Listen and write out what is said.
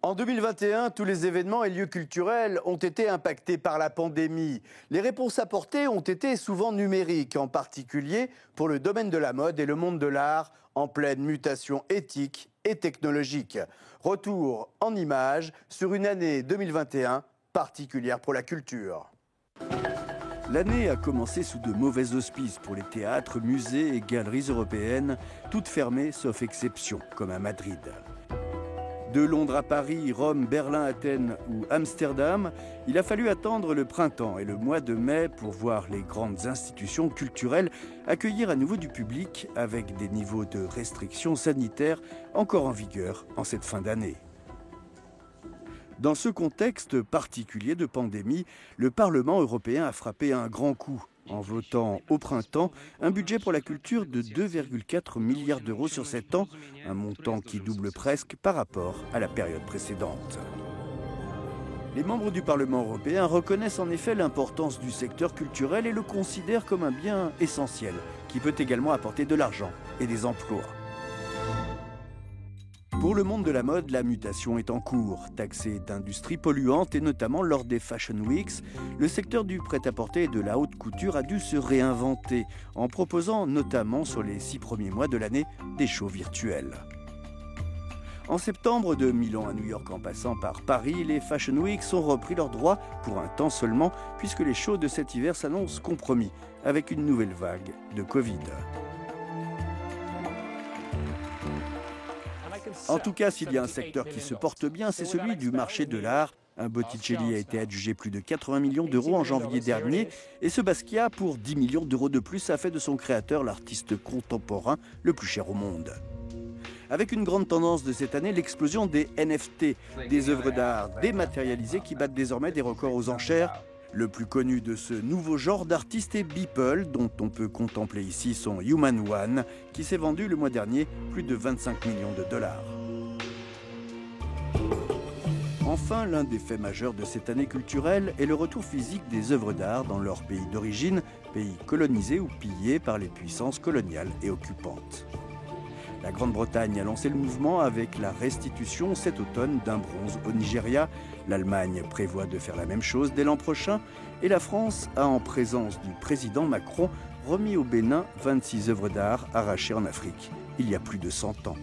En 2021, tous les événements et lieux culturels ont été impactés par la pandémie. Les réponses apportées ont été souvent numériques, en particulier pour le domaine de la mode et le monde de l'art, en pleine mutation éthique et technologique. Retour en images sur une année 2021 particulière pour la culture. L'année a commencé sous de mauvais auspices pour les théâtres, musées et galeries européennes, toutes fermées sauf exception, comme à Madrid. De Londres à Paris, Rome, Berlin, Athènes ou Amsterdam, il a fallu attendre le printemps et le mois de mai pour voir les grandes institutions culturelles accueillir à nouveau du public avec des niveaux de restrictions sanitaires encore en vigueur en cette fin d'année. Dans ce contexte particulier de pandémie, le Parlement européen a frappé un grand coup en votant au printemps un budget pour la culture de 2,4 milliards d'euros sur 7 ans, un montant qui double presque par rapport à la période précédente. Les membres du Parlement européen reconnaissent en effet l'importance du secteur culturel et le considèrent comme un bien essentiel qui peut également apporter de l'argent et des emplois. Pour le monde de la mode, la mutation est en cours. Taxé d'industrie polluante et notamment lors des Fashion Weeks, le secteur du prêt-à-porter et de la haute couture a dû se réinventer en proposant notamment sur les 6 premiers mois de l'année des shows virtuels. En septembre, de Milan à New York en passant par Paris, les Fashion Weeks ont repris leurs droits pour un temps seulement puisque les shows de cet hiver s'annoncent compromis avec une nouvelle vague de Covid. En tout cas, s'il y a un secteur qui se porte bien, c'est celui du marché de l'art. Un Botticelli a été adjugé plus de 80 millions d'euros en janvier dernier et ce Basquiat, pour 10 millions d'euros de plus, a fait de son créateur l'artiste contemporain le plus cher au monde. Avec une grande tendance de cette année, l'explosion des NFT, des œuvres d'art dématérialisées qui battent désormais des records aux enchères. Le plus connu de ce nouveau genre d'artiste est Beeple, dont on peut contempler ici son Human One, qui s'est vendu le mois dernier plus de 25 millions de dollars. Enfin, l'un des faits majeurs de cette année culturelle est le retour physique des œuvres d'art dans leur pays d'origine, pays colonisés ou pillés par les puissances coloniales et occupantes. La Grande-Bretagne a lancé le mouvement avec la restitution cet automne d'un bronze au Nigeria. L'Allemagne prévoit de faire la même chose dès l'an prochain. Et la France a, en présence du président Macron, remis au Bénin 26 œuvres d'art arrachées en Afrique il y a plus de 100 ans.